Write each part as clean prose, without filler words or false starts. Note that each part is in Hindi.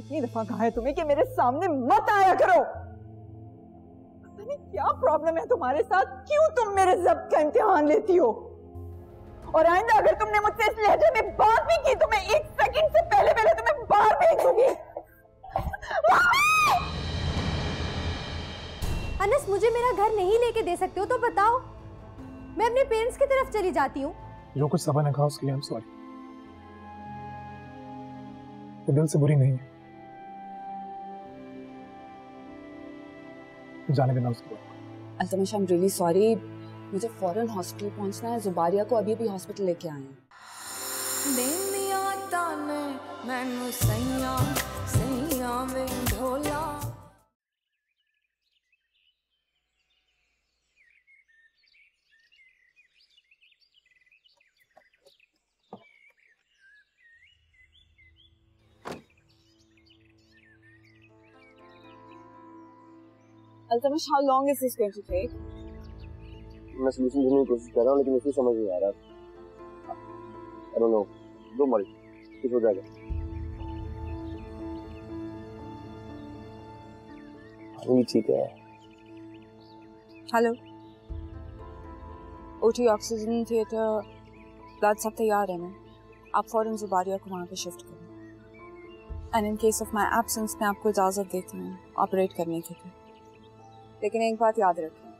कितनी दफा कहा है तुम्हें कि मेरे सामने मत आया करो। पता नहीं क्या प्रॉब्लम है तुम्हारे साथ, क्यों तुम मेरे ज़ब्त का इम्तिहान लेती हो? और आइंदा अगर तुमने मुझसे इस लहजे में बात भी की तो मैं 1 सेकंड से पहले पहले तुम्हें बाहर भेज दूंगी। अनस, मुझे मेरा घर नहीं लेके दे सकते हो तो बताओ, मैं अपने पेरेंट्स की तरफ चली जाती हूँ। जो कुछ सबा ने कहा उसके लिए आई एम सॉरी। वो दिल से बुरी नहीं है, जाने देना उसको। Altamash, I am really sorry, मुझे फौरन हॉस्पिटल पहुंचना है। जुबारिया को अभी भी हॉस्पिटल लेके आए हैं। Altamash, how long is this going to take? मैं सॉल्यूशन ढूंढने की कोशिश कर रहा हूँ लेकिन मुझे समझ नहीं आ रहा। I don't know. Don't worry, कुछ हो जाएगा। अभी ठीक है। Hello, OT oxygen theatre, blood सब तैयार है ना? आप फौरन जुबारिया को वहाँ पे शिफ्ट करें। And in case of my absence मैं आपको इजाज़त देती हूँ ऑपरेट करने के लिए। लेकिन एक बात याद रखें,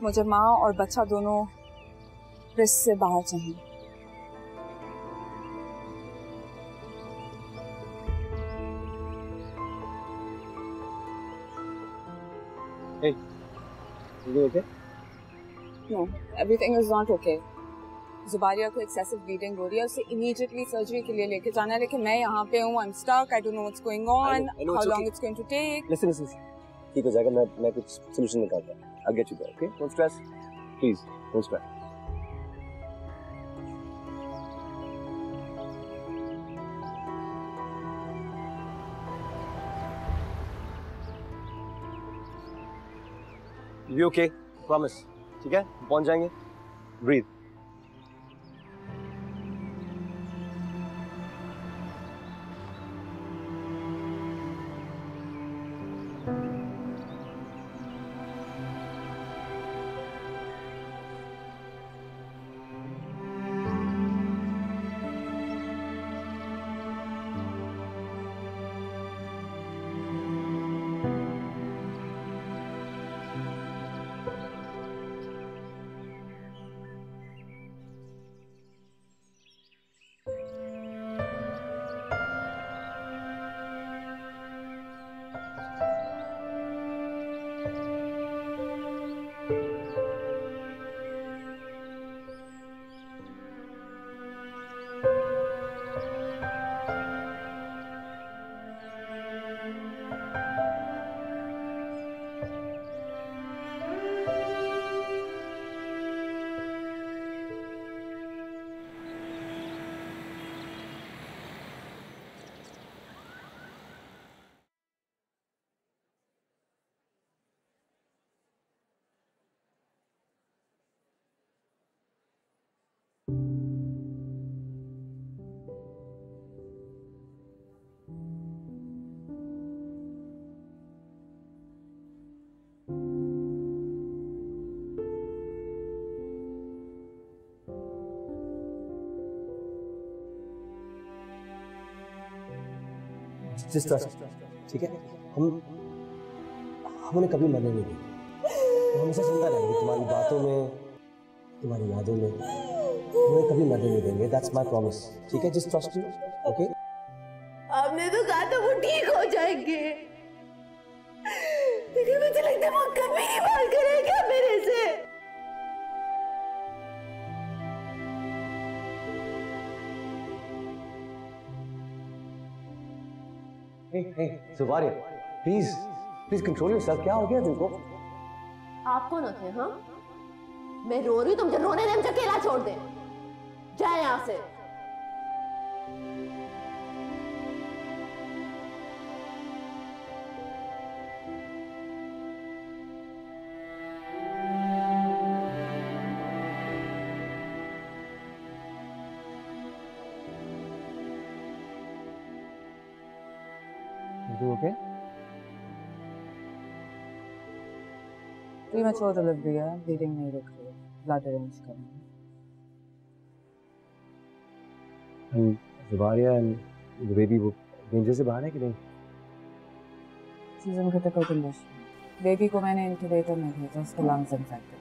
मुझे माँ और बच्चा दोनों रिस्क से बाहर चाहिए। Hey, is it okay? No, everything is not okay. Zubaria को एक्सेसिव ब्लीडिंग हो रही है, उसे इमीडिएटली सर्जरी के लिए लेके जाना है, लेकिन मैं यहाँ पे हूँ। I am stuck, I don't know what's going on, how long it's going to take. Listen. ठीक हो जाएगा, मैं कुछ सॉल्यूशन निकालता हूँ। I'll get you there, okay? Don't stress. Please, don't stress. You'll be okay, promise. ठीक है? पहुंच जाएंगे. Breathe. Just trust, ठीक है? हम उन्हें कभी मरने नहीं देंगे। वो हमेशा जिंदा रहेंगे तुम्हारी बातों में, तुम्हारी यादों में। उन्हें कभी मरने नहीं देंगे। That's my promise. ठीक है? Just trust me, okay? आपने तो कहा था वो ठीक हो जाएंगे, लेकिन मुझे लगता है वो कभी नहीं बात करेगा मेरे से। Hey, Zubaria, please control yourself. क्या हो गया तुमको? आप कौन होते हैं? हाँ, मैं रो रही हूँ, तुम मुझे रोने दे, मुझे अकेला छोड़ दे, जाए यहाँ से। Everything okay? प्रीमैच्योर डिलीवरी है, ब्लीडिंग नहीं रुक रही है, ब्लड अरेंज करना है। जुबारिया एंड बेबी वो डेंजर से बाहर है कि नहीं? Season critical condition. बेबी को मैंने इंक्यूबेटर में भेजा, उसके lungs infected.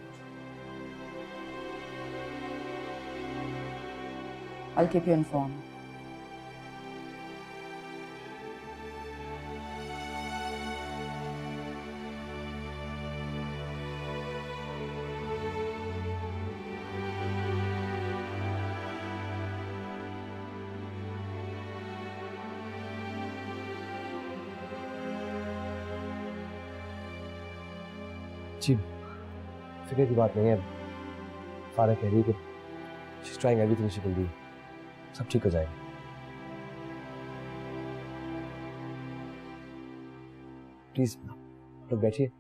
I'll keep you informed. जी फिक्र की बात नहीं है। फारा कह रही है कि she's trying everything she can do. सब ठीक हो जाएगा। प्लीज लोग बैठिए।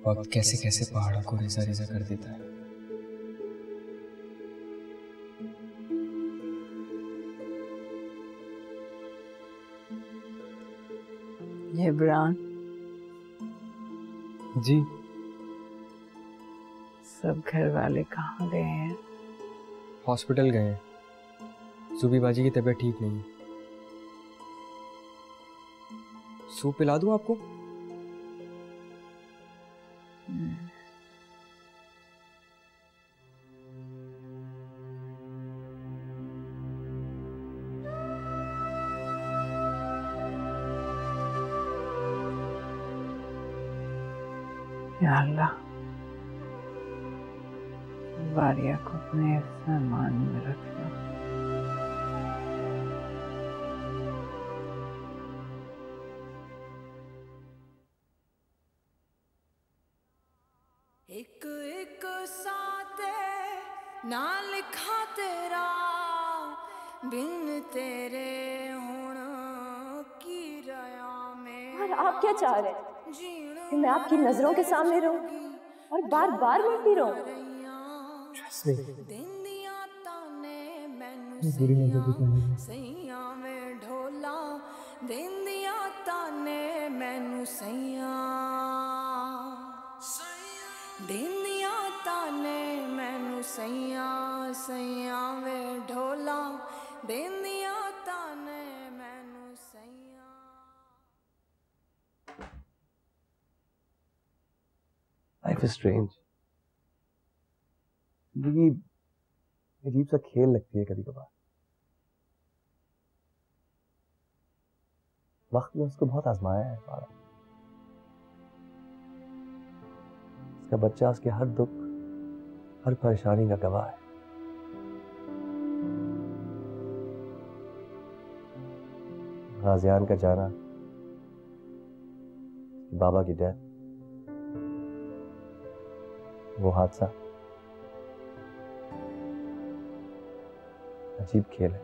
वक्त कैसे कैसे पहाड़ों को रेजा रेजा कर देता है। ये ब्रान जी सब घर वाले कहाँ गए हैं? हॉस्पिटल गए हैं, सुबी बाजी की तबीयत ठीक नहीं है। सूप पिला दूं आपको? या अल्लाह, वारिया को अपने सामान में रखना। एक एक साथे ना लिखा तेरा बिन तेरे होना की रया में। और आप क्या चाह रहे हैं कि मैं आपकी नजरों के सामने रहूं और बार बार मरती रहूं? बुरी नजर भी कम सैया में ढोला देंदिया ताने मैनू सैया देंदिया ताने मैनू सैया सैया में ढोला देंदिया ताने मैनू सैया। Life is strange. जिंदगी अजीब सा खेल लगती है कभी कभार। वक्त ने उसको बहुत आजमाया है फारा। उसका बच्चा उसके हर दुख हर परेशानी का गवाह है। गाजियान का जाना, बाबा की डेथ, वो हादसा अजीब खेल है।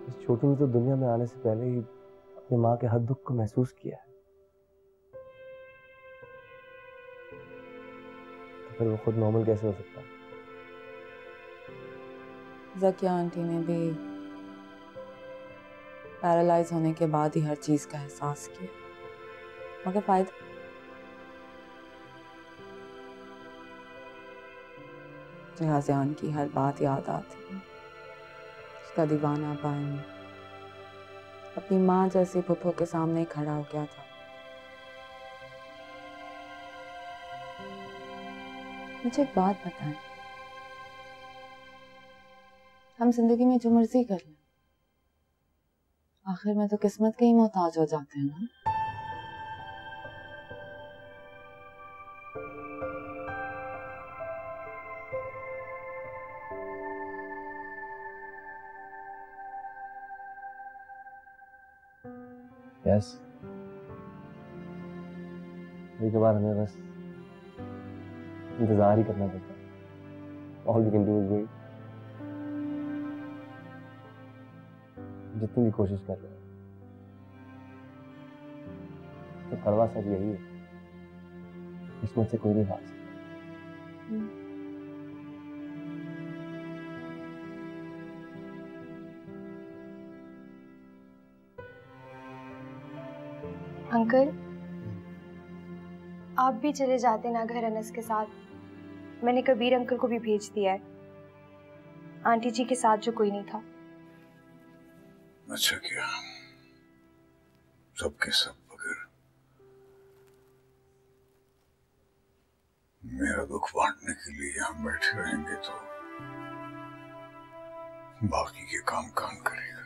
इस छोटू ने तो दुनिया में आने से पहले ही अपनी माँ के हर दुख को महसूस किया है, तो फिर वो खुद नॉर्मल कैसे हो सकता है? ज़किया आंटी ने भी पैरालाइज होने के बाद ही हर चीज का एहसास किया, मगर फायदा गाजियान की हर बात याद आती है। उसका दीवानापन, अपनी माँ जैसी पुप्पो के सामने खड़ा हो गया था। मुझे एक बात बताएं, हम जिंदगी में जो मर्जी कर लें, आखिर में तो किस्मत के ही मोहताज हो जाते हैं ना। guess कभी कभार हमें बस इंतजार ही करना पड़ता है। All we can do is wait. जितनी भी कोशिश कर रहे हैं तो कड़वा सच यही है, किस्मत से कोई नहीं भाग सकता। अंकल, आप भी चले जाते ना घर अनस के साथ। मैंने कबीर अंकल को भी भेज दिया है, आंटी जी के साथ जो कोई नहीं था। अच्छा किया, सबके सब अगर मेरा दुख बांटने के लिए यहाँ बैठे रहेंगे तो बाकी के काम कौन करेगा?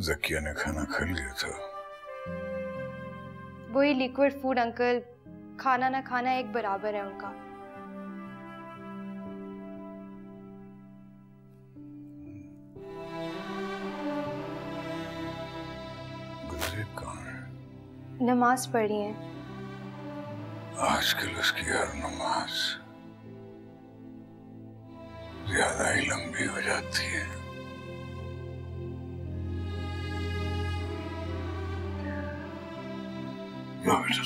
ज़किया ने खाना खा लिया था। वही लिक्विड फूड अंकल, खाना ना खाना एक बराबर है उनका। गुलज़ेब कहाँ है? नमाज पढ़ी है। आजकल उसकी हर नमाज ज्यादा ही लंबी हो जाती है। या बेटा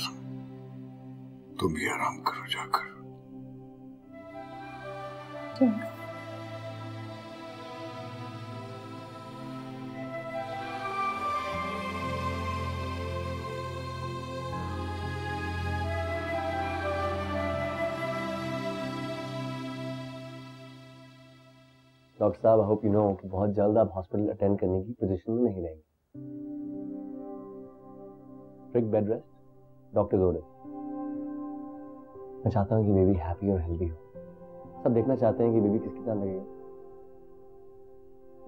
तुम भी आराम करो जाकर। डॉक्टर साहब, आई होप यू नो कि बहुत जल्द आप हॉस्पिटल अटेंड करने की पोजीशन में नहीं रहेंगे। Strict bed rest, doctors order. मैं चाहता हूँ कि बेबी हैप्पी और हेल्दी हो। सब देखना चाहते हैं कि बेबी किसकी तरह लगेगा।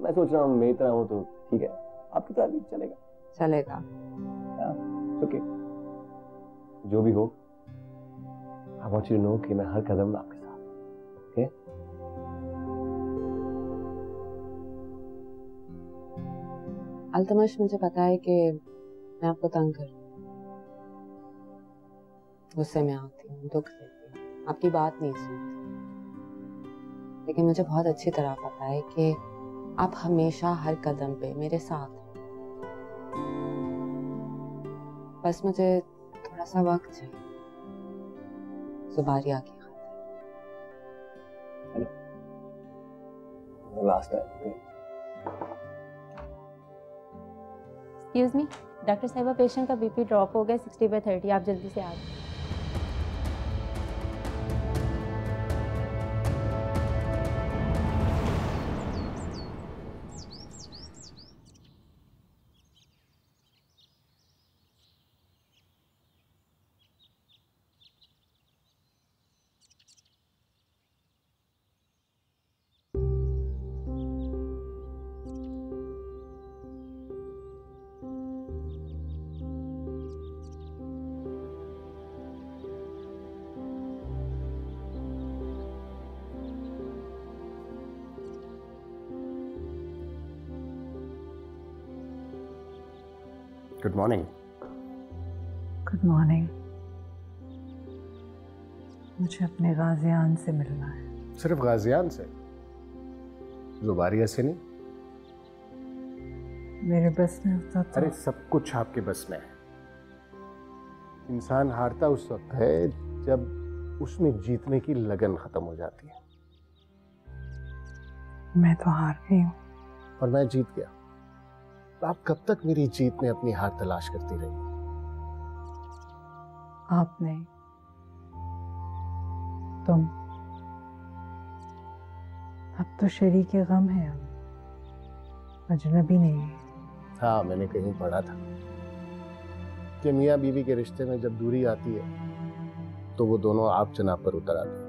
मैं सोच रहा हूँ मेरी तरह हो तो ठीक है, आपकी तरह भी चलेगा। ओके, जो भी हो, I want you to know कि मैं हर कदम आपके साथ। ओके? अल्तमश, मुझे पता है कि मैं आपको तंग कर, गुस्से में आती हूँ, दुख देती हूँ, आपकी बात नहीं सुनती, लेकिन मुझे बहुत अच्छी तरह पता है कि आप हमेशा हर कदम पे मेरे साथ हैं। बस मुझे थोड़ा सा वक्त चाहिए जुबारिया की खातिर। Last time. Excuse me, doctor साहिबा, पेशेंट का बीपी ड्रॉप हो गया 60/30, आप जल्दी से आ जाए। Good morning. Good morning. मुझे अपने गाजियान से मिलना है। सिर्फ गाजियान से? जुबारिया से नहीं? मेरे बस में होता तो। अरे सब कुछ आपके बस में है। इंसान हारता उस वक्त है जब उसमें जीतने की लगन खत्म हो जाती है। मैं तो हार गई हूँ। और मैं जीत गया। आप कब तक मेरी जीत में अपनी हार तलाश करती रही? आप नहीं, तुम। अब तो शरीके गम है, हम अजनबी नहीं है। हाँ, मैंने कहीं पढ़ा था कि मियाँ बीवी के रिश्ते में जब दूरी आती है तो वो दोनों आप जनाब पर उतर आते हैं।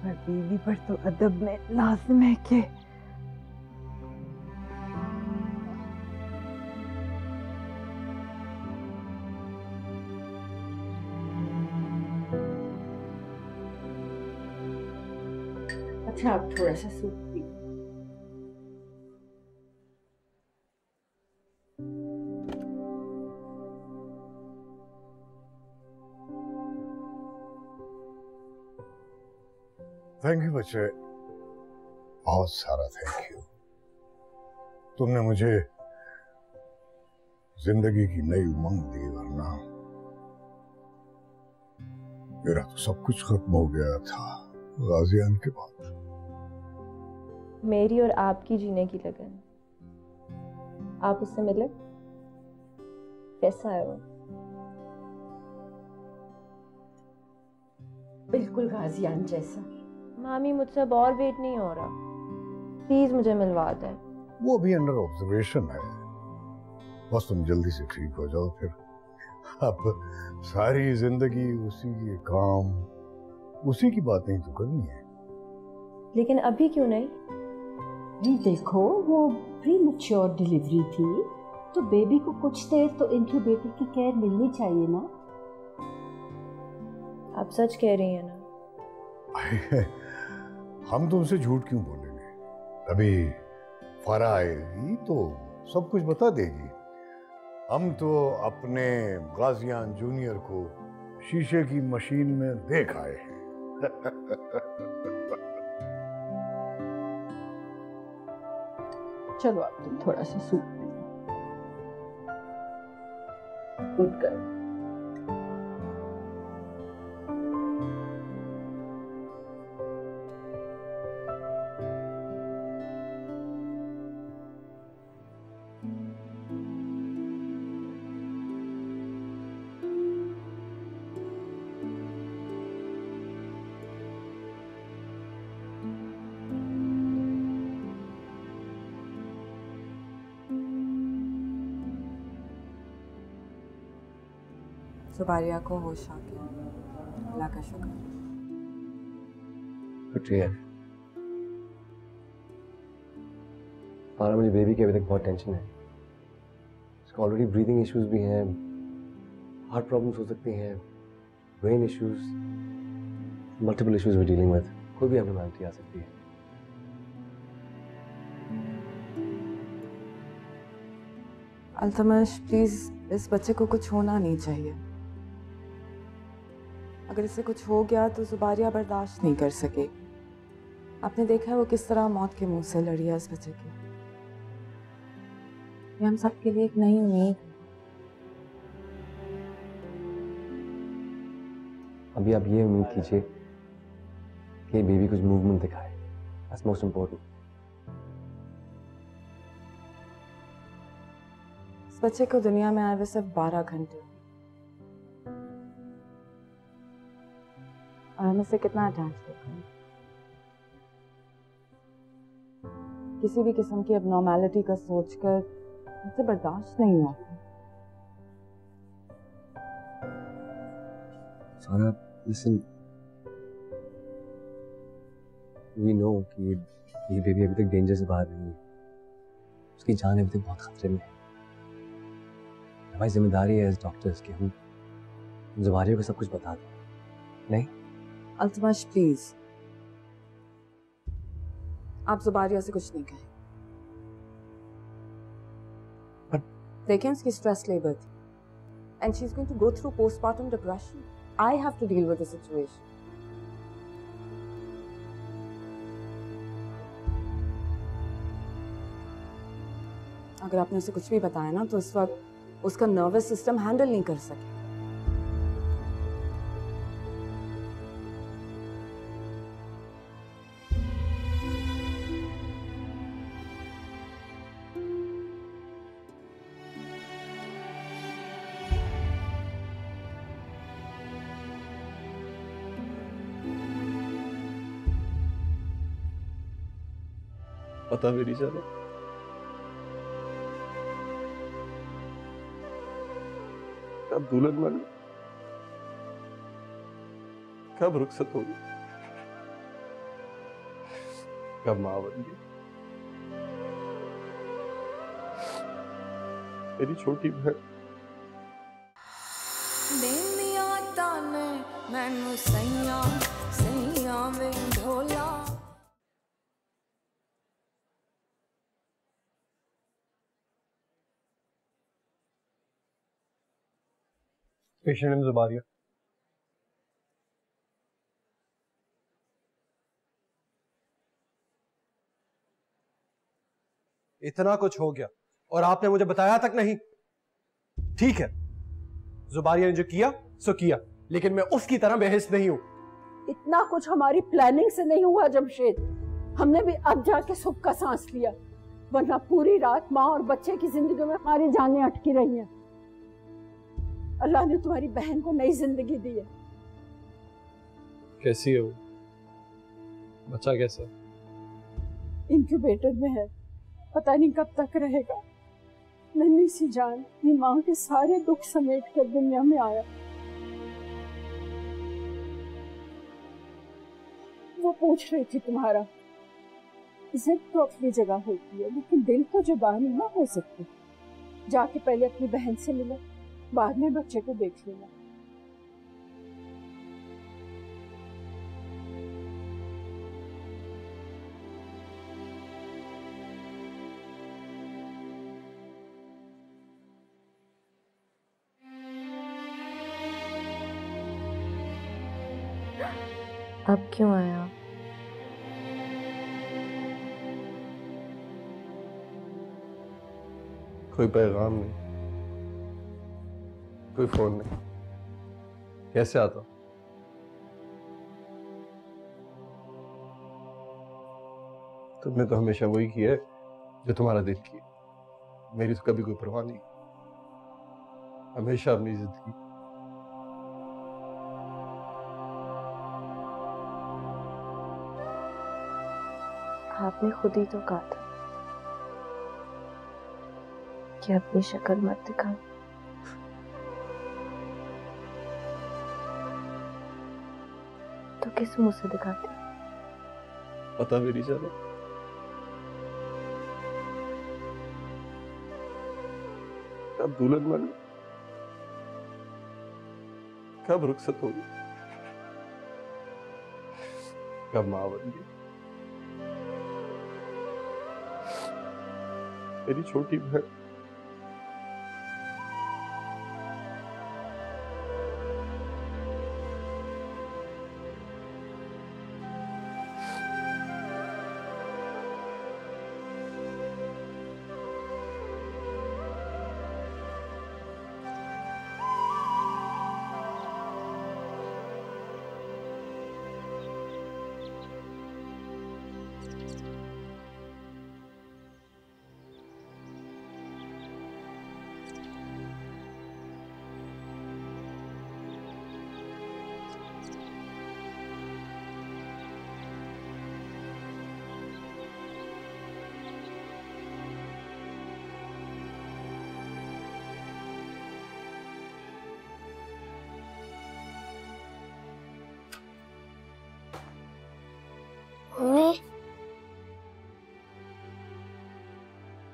पर बीवी पर तो अदब में लाजिम है कि अच्छा आप थोड़ा सा सूप पी। थैंक यू बच्चे, बहुत सारा थैंक यू। तुमने मुझे जिंदगी की नई उमंग दी, वरना मेरा तो सब कुछ खत्म हो गया था गाजियान के बाद। मेरी और आपकी जीने की लगन। आप उससे मिले? कैसा है वो? बिल्कुल गाजियान जैसा। मामी मुझसे अब और वेट नहीं हो रहा, प्लीज मुझे मिलवा दें। वो भी अंडर ऑब्जर्वेशन है, बस तुम जल्दी से ठीक हो जाओ, फिर अब सारी जिंदगी उसी के काम, उसी की बातें तो करनी है। लेकिन अभी क्यों नहीं? नहीं देखो, वो प्रीमैच्योर डिलीवरी थी, तो बेबी को कुछ देर तो इंक्यूबेटर की केयर मिलनी चाहिए ना। आप सच कह रही हैं ना? हम तुमसे झूठ क्यों बोलेंगे? अभी फारा आएगी तो सब कुछ बता देगी। हम तो अपने गाजियान जूनियर को शीशे की मशीन में देख आए हैं। चलो अब तुम थोड़ा सा सूप उठ कर। सुबारिया को होश आ गया, अल्लाह का शुक्र। हमारा मुझे बेबी की अभी तक बहुत टेंशन है। उसको ऑलरेडी ब्रीदिंग इश्यूज भी हैं, हार्ट प्रॉब्लम्स हो सकती हैं, brain issues, multiple issues we dealing with. कोई भी एब्नॉर्मैलिटी आ सकती है। अल्तमश प्लीज, इस बच्चे को कुछ होना नहीं चाहिए। अगर इसे कुछ हो गया तो जुबारिया बर्दाश्त नहीं कर सके। आपने देखा है वो किस तरह मौत के मुंह से लड़ी है इस बच्चे की। ये हम सब के लिए एक नई उम्मीद है। अभी आप ये उम्मीद कीजिए कि बेबी कुछ मूवमेंट दिखाए। That's most important. इस बच्चे को दुनिया में आए हुए सिर्फ 12 घंटे, और हम इससे कितना अटैच होते हैं। किसी भी किस्म की एबनॉर्मैलिटी का सोचकर मुझसे बर्दाश्त नहीं होता। सारा लिसन, वी नो कि ये बेबी अभी तक डेंजर से बाहर नहीं है। उसकी जान अभी तक बहुत खतरे में है। हमारी जिम्मेदारी है एज डॉक्टर्स कि हम जुबारियों को सब कुछ बता दें। नहीं अल्तमश प्लीज, आप जुबारिया से कुछ नहीं कहें। देखिए उसकी स्ट्रेस लेबर थी, and she is going to go through postmortem depression. I have to deal with the situation. अगर आपने उसे कुछ भी बताया ना, तो उस वक्त उसका नर्वस सिस्टम हैंडल नहीं कर सके। पता भी नहीं चला। कब दुल्हन बनी, कब रुखसत होगी, कब मां बन गई। मेरी छोटी बहन। देनिया ताने मैनू सैया सैया वे ढोला। Patient name Zubaria. इतना कुछ हो गया और आपने मुझे बताया तक नहीं। ठीक है, जुबारिया ने जो किया सो किया, लेकिन मैं उसकी तरह बेहिस नहीं हूं। इतना कुछ हमारी प्लानिंग से नहीं हुआ जमशेद। हमने भी अब जाके सुख का सांस लिया, वरना पूरी रात माँ और बच्चे की जिंदगी में हमारी जानें अटकी रही हैं। अल्लाह ने तुम्हारी बहन को नई जिंदगी दी है। कैसी है वो? बच्चा कैसा? इंक्यूबेटर में है, पता नहीं कब तक रहेगा। नन्ही सी जान अपनी माँ के सारे दुख समेट कर दुनिया में आया। वो पूछ रही थी तुम्हारा। जिद तो अपनी जगह होती है, लेकिन दिल तो जुदा नहीं ना हो सकती। जाके पहले अपनी बहन से मिलो, बाद में बच्चे को देख लेना। अब क्यों आया? कोई पैगाम नहीं, कोई फोन नहीं। कैसे आता? तुमने तो हमेशा वही किया है जो तुम्हारा दिल किया। मेरी तो कभी कोई परवाह नहीं, हमेशा अपनी जिंदगी। आपने खुद ही तो कहा था कि अपनी शक्ल मत दिखाओ। तो किस मुंह से दिखाते? पता भी नहीं चला। कब दुल्हन बन, कब रुखसत होगी, कब मां बन गई। मेरी छोटी बहन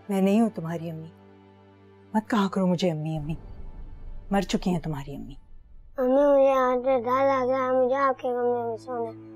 मैं नहीं हूं तुम्हारी अम्मी। मत कहा करो मुझे अम्मी अम्मी। मर चुकी हैं तुम्हारी अम्मी। अम्मी मुझे आज डर लग रहा है, मुझे आपके कमरे में सोना है।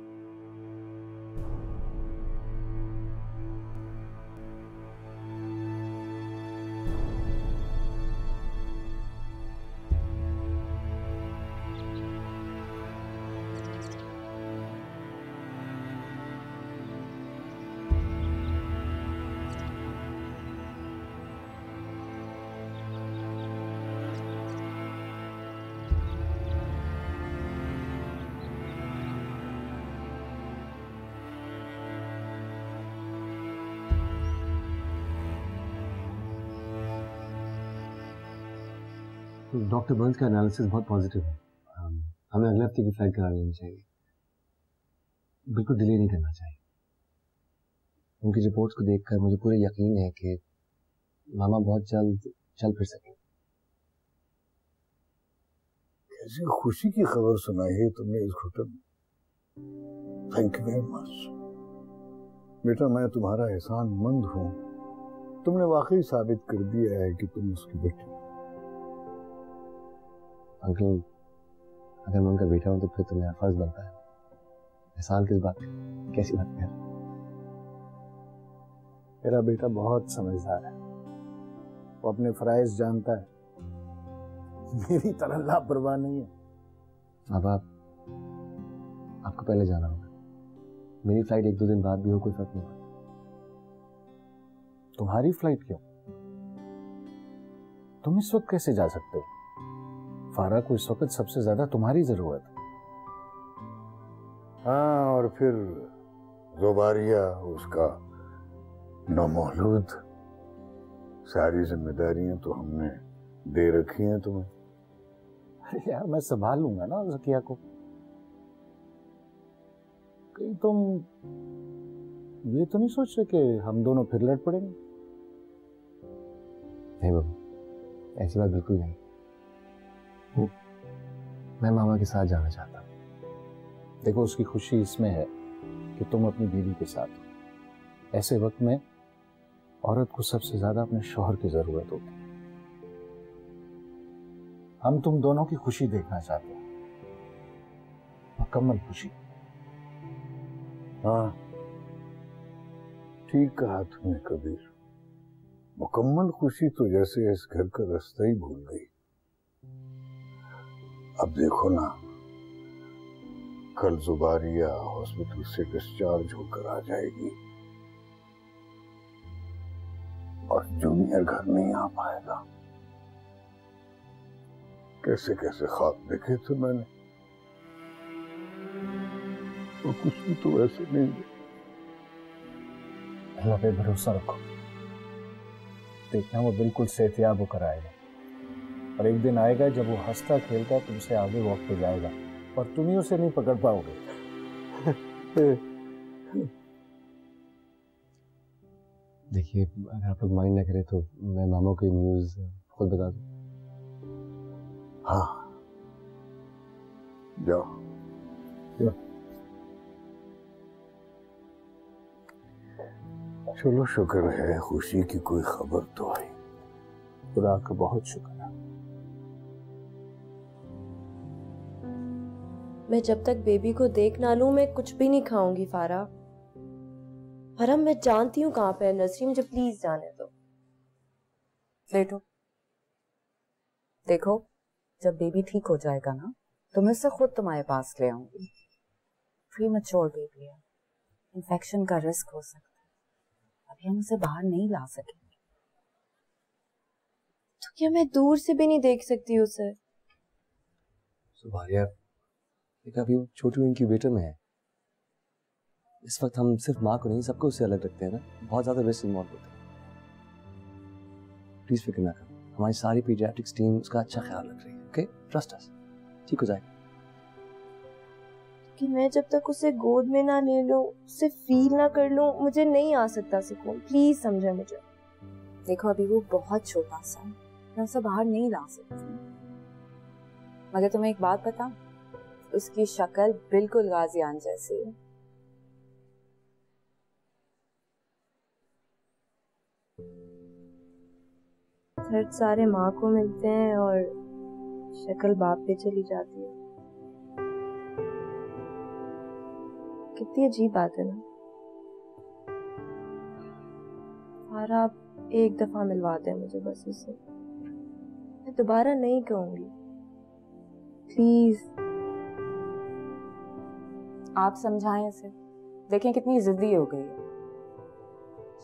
डॉक्टर बर्न्स का एनालिसिस बहुत पॉजिटिव है। हमें अगले हफ्ते की फ्लाइट करा लेनी चाहिए, बिल्कुल डिले नहीं करना चाहिए। उनकी रिपोर्ट्स को देखकर मुझे पूरा यकीन है कि मामा बहुत जल्द चल फिर सकेंगे। कैसी खुशी की खबर सुनाई है तुमने इस घुटन में। थैंक यू वेरी मच बेटा, मैं तुम्हारा एहसानमंद हूँ। तुमने वाकई साबित कर दिया है कि तुम उसकी बेटी। अंकल, अगर मैं उनका बेटा हूं तो फिर तो मेरा फर्ज बनता है। एहसान किस बात, कैसी बात कर? मेरा बेटा बहुत समझदार है, वो अपने फराइज जानता है। मेरी तरह लापरवाह नहीं है। अब आपको पहले जाना होगा। मेरी फ्लाइट 1-2 दिन बाद भी हो, कोई फर्क नहीं पड़ता। तुम्हारी फ्लाइट क्यों? तुम इस वक्त कैसे जा सकते हो? फारा को इस वक्त सबसे ज्यादा तुम्हारी जरूरत है। हाँ, और फिर ज़ुबारिया, उसका नौमौलूद, सारी जिम्मेदारियां तो हमने दे रखी हैं तुम्हें। अरे यार, मैं संभाल लूंगा ना ज़किया को। कहीं तुम ये तो नहीं सोच रहे कि हम दोनों फिर लड़ पड़ेंगे? नहीं बाबू, ऐसी बात बिल्कुल नहीं। मैं मामा के साथ जाना चाहता हूँ। देखो, उसकी खुशी इसमें है कि तुम अपनी बीवी के साथ हो। ऐसे वक्त में औरत को सबसे ज्यादा अपने शौहर की जरूरत होती है। हम तुम दोनों की खुशी देखना चाहते हैं, मुकम्मल खुशी। हाँ, ठीक कहा तुमने कबीर। मुकम्मल खुशी तो जैसे इस घर का रास्ता ही भूल गई। अब देखो ना, कल ज़ुबारिया हॉस्पिटल से डिस्चार्ज होकर आ जाएगी और जूनियर घर नहीं आ पाएगा। कैसे कैसे ख्वाब देखे थे मैंने, और कुछ भी तो ऐसे नहीं है। अल्लाह पे भरोसा रखो, देखना वो बिल्कुल सेहतियाब होकर आएगा। और एक दिन आएगा जब वो हंसता खेलता तुमसे आगे वॉक पे जाएगा और तुम ही उसे नहीं पकड़ पाओगे। देखिए, अगर आप लोग माइंड ना करें तो मैं मामा को न्यूज़ खुद बता दूं। हाँ, जाओ। चलो, शुक्र है खुशी की कोई खबर तो आई। खुदा का बहुत शुक्र है। मैं जब तक बेबी को देख ना लूं, मैं कुछ भी नहीं खाऊंगी फारा। फारा, मैं जानती हूँ कहाँ पे है नर्सरी, मुझे प्लीज जाने दो। लेटो। देखो, जब बेबी ठीक हो जाएगा ना, तो मैं उसे खुद तुम्हारे पास ले आऊंगी। प्रीमैच्योर बेबी है, इन्फेक्शन का रिस्क हो सकता है। अभी हम उसे बाहर नहीं ला सकेंगे। तो क्या मैं दूर से भी नहीं देख सकती उसे? ज़ुबारिया, अभी वो छोटू इंक्यूबेटर में है। इस वक्त हम सिर्फ माँ को नहीं, सबको उससे अलग रखते हैं ना। बहुत ज्यादा रिस्क इन्वॉल्व होता है। प्लीज फिक्र ना करो, हमारी सारी पीडियाट्रिक्स टीम उसका अच्छा ख्याल रख रही है। ओके, ट्रस्ट अस, ठीक हो जाएगा। कि मैं जब तक उसे गोद में ना ले लूं, उसे फील ना कर लूं, मुझे नहीं आ सकता सुकून। प्लीज समझे मुझे। देखो, अभी वो बहुत छोटा सा है, मैं उसे बाहर नहीं ला सकती। मगर तुम्हें एक बात बताऊं, उसकी शक्ल बिल्कुल गाजियान जैसी है। दर्द सारे माँ को मिलते हैं और शक्ल बाप पे चली जाती है। कितनी अजीब बात है ना। और आप एक दफा मिलवाते हैं मुझे बस उससे, मैं दोबारा नहीं कहूंगी। प्लीज आप समझाएं इसे। देखें कितनी जिद्दी हो गई है,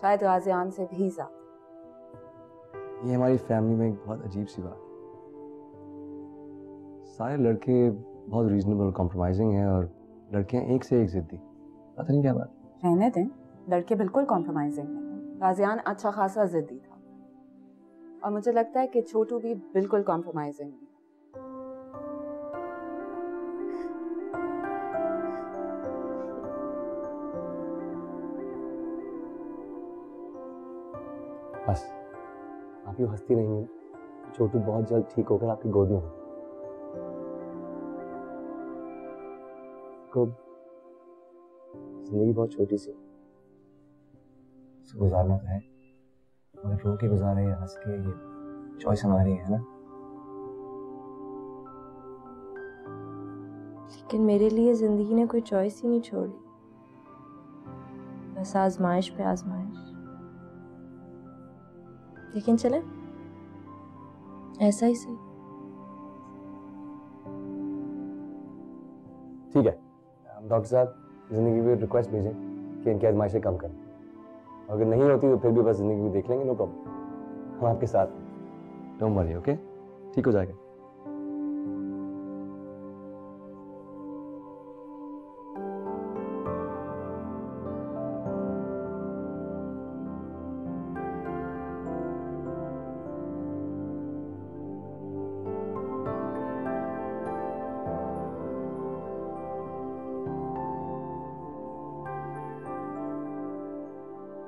शायद गाजियान से भी ज्यादा। ये हमारी फैमिली में एक बहुत अजीब सी बात है। सारे लड़के बहुत रीजनेबल कॉम्प्रोमाइजिंग हैं और लड़कियां एक से एक जिद्दी। पता नहीं क्या बात। रहने दें, लड़के बिल्कुल कॉम्प्रोमाइजिंग नहीं। गाजियान अच्छा खासा जिद्दी था और मुझे लगता है कि छोटू भी बिल्कुल कॉम्प्रोमाइजिंग नहीं। बस आप यूँ हंसती नहीं है, छोटू बहुत जल्द ठीक होकर आपकी गोद में होगा। जिंदगी बहुत छोटी सी, गुजारना तो है, मगर रो के गुजारे या हंस के, ये चॉइस हमारी है ना। लेकिन मेरे लिए जिंदगी ने कोई चॉइस ही नहीं छोड़ी, बस आजमाइश पे आजमाइश। लेकिन चले ऐसा ही सही, ठीक है डॉक्टर साहब, जिंदगी में रिक्वेस्ट भेजें कि इनकी आजमाइशें कम करें। अगर नहीं होती तो फिर भी बस जिंदगी में देख लेंगे, नो प्रॉब्लम, हम आपके साथ हैं, डोंट वरी, ओके, ठीक हो जाएगा।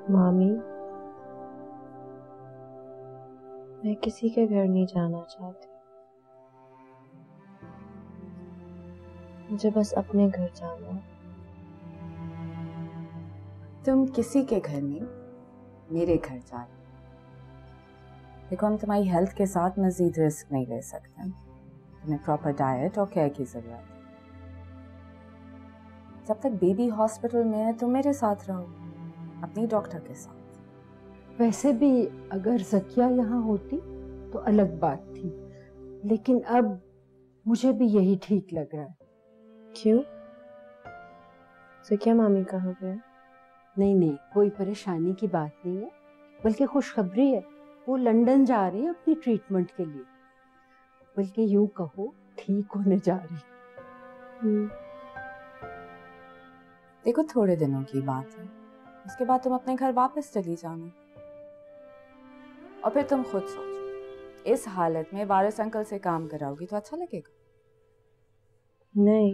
मामी, मैं किसी के घर नहीं जाना चाहती, मुझे बस अपने घर जाना है। तुम किसी के घर नहीं, मेरे घर जा रहे। देखो, हम तुम्हारी हेल्थ के साथ मजीद रिस्क नहीं ले सकते। तुम्हें प्रॉपर डाइट और केयर की जरूरत है। जब तक बेबी हॉस्पिटल में है तुम मेरे साथ रहो, अपनी डॉक्टर के साथ। वैसे भी अगर ज़किया यहाँ होती तो अलग बात थी, लेकिन अब मुझे भी यही ठीक लग रहा है। क्यों? ज़किया मामी कहाँ पे है? नहीं, कोई परेशानी की बात नहीं है, बल्कि खुशखबरी है। वो लंदन जा रही है अपनी ट्रीटमेंट के लिए, बल्कि यूं कहो ठीक होने जा रही। देखो, थोड़े दिनों की बात है, उसके बाद तुम अपने घर वापस चली जाना। और फिर तुम खुद सोचो, इस हालत में वारिस अंकल से काम कराओगी तो अच्छा लगेगा? नहीं,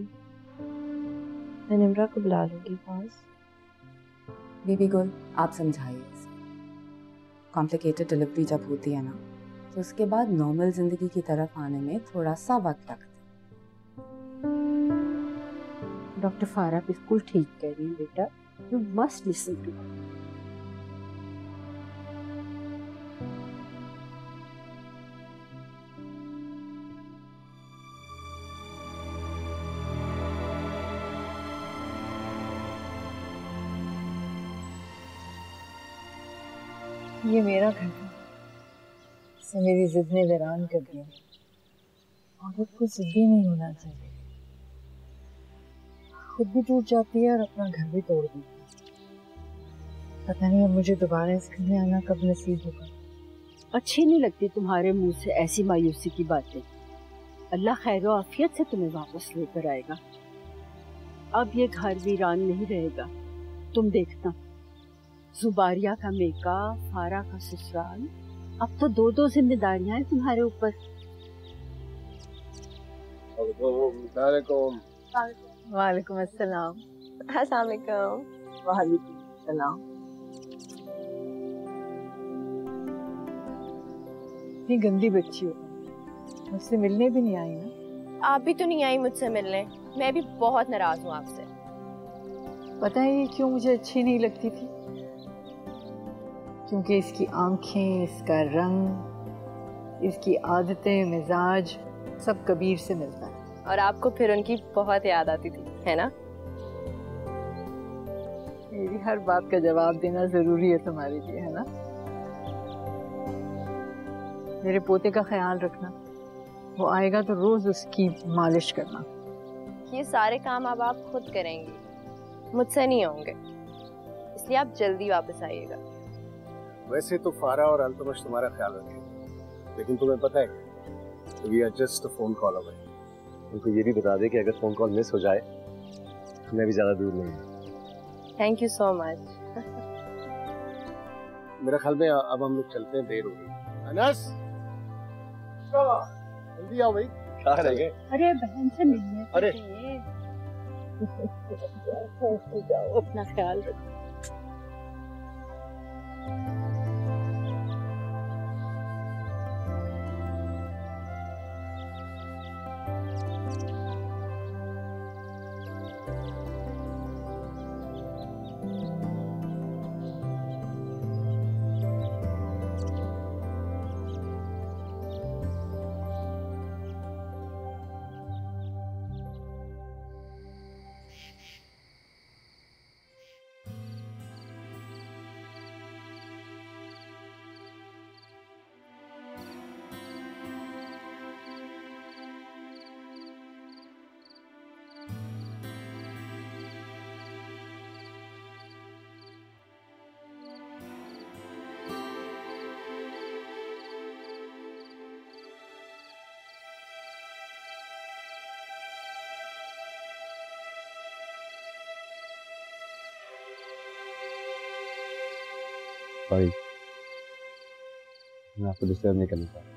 मैं निम्रा को बुला लूंगी पास। बीबी गुल, आप समझाइए इसे। कॉम्प्लिकेटेड डिलीवरी जब होती है ना, तो उसके बाद नॉर्मल जिंदगी की तरफ आने में थोड़ा सा वक्त लगता है। डॉक्टर फारा बिल्कुल ठीक कह रही है बेटा, you must listen to her. ये मेरा घर था, इसे मेरी जिद ने वीरान कर दिया। औरत को जिद्दी नहीं होना चाहिए, खुद भी टूट जाती है और अपना घर भी तोड़ देती है। पता नहीं अब मुझे दोबारा इस घर में आना कब नसीब होगा। अच्छी नहीं लगती तुम्हारे मुंह से ऐसी मायूसी की बातें। अल्लाह खैर आफियत से तुम्हें वापस लेकर आएगा। अब ये घर वीरान नहीं रहेगा। तुम देखना, जुबारिया का मेका, फारा का ससुराल, अब तो दो दो जिम्मेदारियां हैं तुम्हारे ऊपर। वालेकुम अस्सलाम। अस्सलाम वालेकुम। वालेकुम अस्सलाम। इतनी गंदी बच्ची हो, मुझसे मिलने भी नहीं आई ना? आप भी तो नहीं आई मुझसे मिलने, मैं भी बहुत नाराज हूँ आपसे। पता है ये क्यों मुझे अच्छी नहीं लगती थी? क्योंकि इसकी आंखें, इसका रंग, इसकी आदतें, मिजाज सब कबीर से मिलता है। और आपको फिर उनकी बहुत याद आती थी, है ना? मेरी हर बात का जवाब देना जरूरी है तुम्हारे लिए, है ना? मेरे पोते का ख्याल रखना, वो आएगा तो रोज उसकी मालिश करना। ये सारे काम अब आप खुद करेंगी, मुझसे नहीं होंगे, इसलिए आप जल्दी वापस आइएगा। वैसे तो फारा और अल्तमश तुम्हारा ख्याल रखेंगे, लेकिन तुम्हें पता है we are just a phone call away. उनको ये भी बता दे कि अगर फोन कॉल मिस हो जाए तो मैं भी ज्यादा दूर नहीं हूँ। Thank you so much. मेरा ख्याल में अब हम लोग चलते हैं, देर हो गई। अनस, जल्दी आओ भाई। कहाँ रह गए? अरे बहन से मिलने। अरे जाओ, अपना ख्याल रखो। सॉरी, मैं आपको डिस्टर्ब नहीं करना चाहता।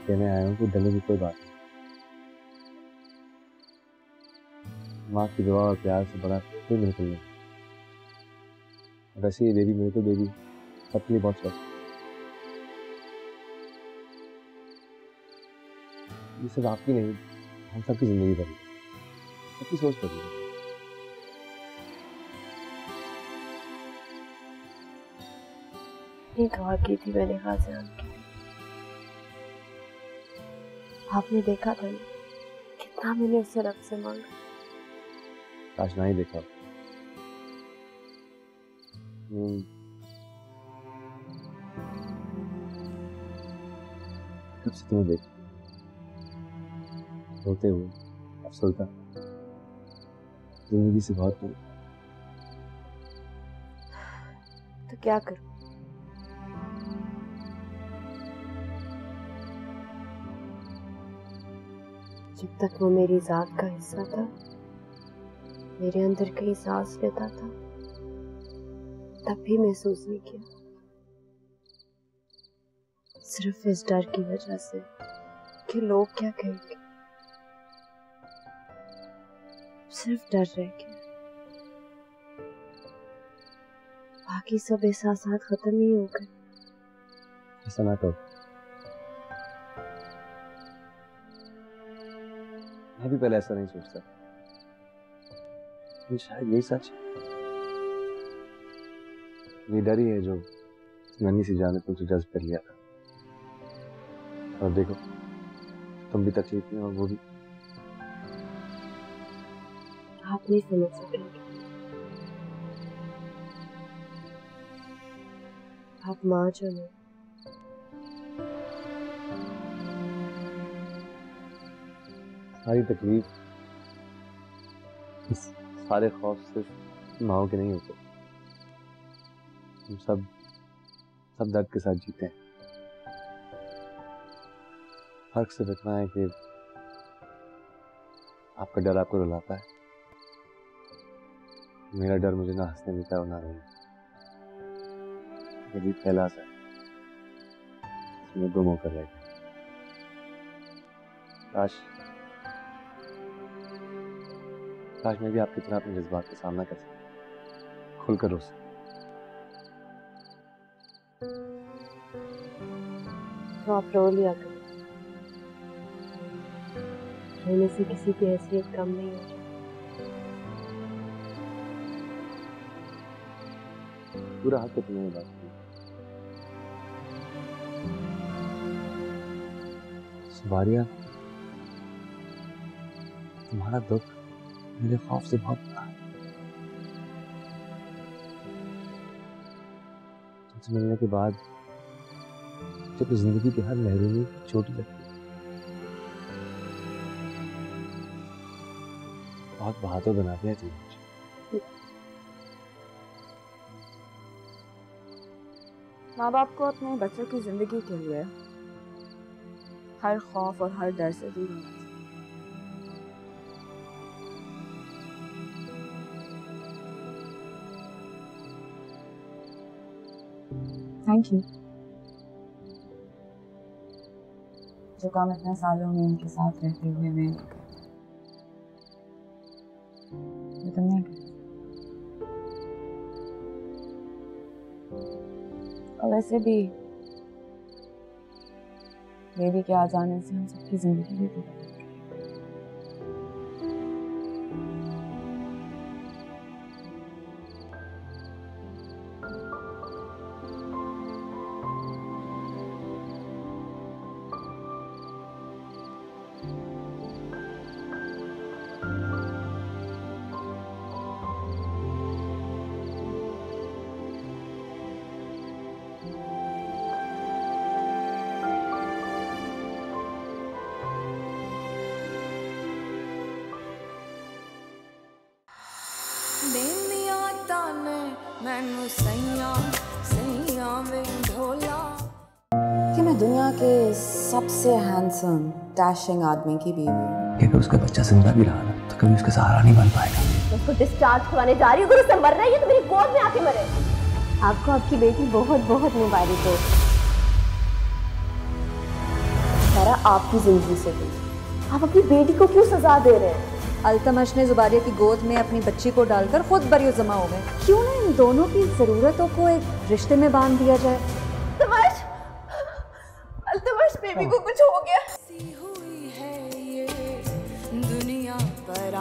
कहने आया हूँ कि डरने की कोई बात नहीं। माँ की दुआ और प्यार से बड़ा कोई मिरेकल नहीं। वैसे ये बेबी मिरेकल बेबी सबके लिए बहुत स्पेशल। ये सिर्फ आपकी नहीं, हम सबकी जिंदगी भरी, सबकी सोच भरी है। ये दुआ की थी मैंने गाजियान की। आपने देखा था कितना मैंने उससे रब से मांगा। काश ना ही देखा। कब से तुम्हें देख रोते हुए अफसरदा, जिंदगी से बहुत दूर। तो क्या करूं? जब तक वो मेरी जात का हिस्सा था, मेरे अंदर कहीं सांस लेता था, तब भी महसूस नहीं किया। सिर्फ इस डर की वजह से कि लोग क्या कहेंगे, सिर्फ डर रह गया। बाकी सब एहसासात खत्म ही हो गए। ऐसा ना कहो। मैं भी पहले ऐसा नहीं सोचता, लेकिन शायद यही सच है। ये डर ही है जो नन्ही सी जान ने तुमसे जज्ब कर लिया था। और देखो, तुम भी तकलीफ में और वो भी। आप नहीं समझ सकेंगे। आप माँ जो नहीं। सारी तकलीफ, इस सारे खौफ सिर्फ माओ के नहीं होते। हम सब दर्द के साथ जीते हैं। फर्क सिर्फ इतना है कि आपका डर आपको रुलाता है, मेरा डर मुझे ना हंसने देता है और ना रोने। ये फैला सा है, इसमें दो मौका रहेगा। काश मैं भी आपकी तरह अपने जज्बात का सामना कर सकता, खुलकर रो सकता। तो आप रो लिया करो। रोने से किसी की हैसियत कम नहीं हो जाती। पूरा हक है तुम्हें बात की। सुबारिया, तुम्हारा दुख मेरे खौफ से बहुत बड़ा है। तुमसे मिलने के बाद जब जिंदगी की हर लहरों में चोटी लगती है, बहुत बहादुर बना दिया तुमने मुझे। माँ बाप को अपने बच्चों की जिंदगी के लिए हर खौफ और हर डर से दूर होना चाहिए। Thank you. जो काम इतने सालों में इनके साथ रहते हुए मैं तुमने और वैसे भी बेबी के आ जाने से हम सबकी जिंदगी भी बदल गई। कि मैं दुनिया के सबसे हैंडसम डैशिंग आदमी की बीवी हूँ। कि अगर उसका बच्चा जिंदा भी रहा ना तो कभी उसका सहारा नहीं बन पाएगा। उसको डिस्चार्ज करवाने जा रही हूँ। अगर उसे मर रही है तो मेरी गोद में आके मरे। आपको आपकी बेटी बहुत बहुत मुबारक हो। सारा आपकी जिंदगी से हुई, आप अपनी बेटी को क्यों सजा दे रहे हैं? अल्तमश ने जुबारिया की गोद में अपनी बच्ची को डालकर खुद बरियो जमा हो गए। क्यों ना इन दोनों की जरूरतों को एक रिश्ते में बांध दिया जाए। अल्तमश बेबी को कुछ हो गया। हुई है ये दुनिया पर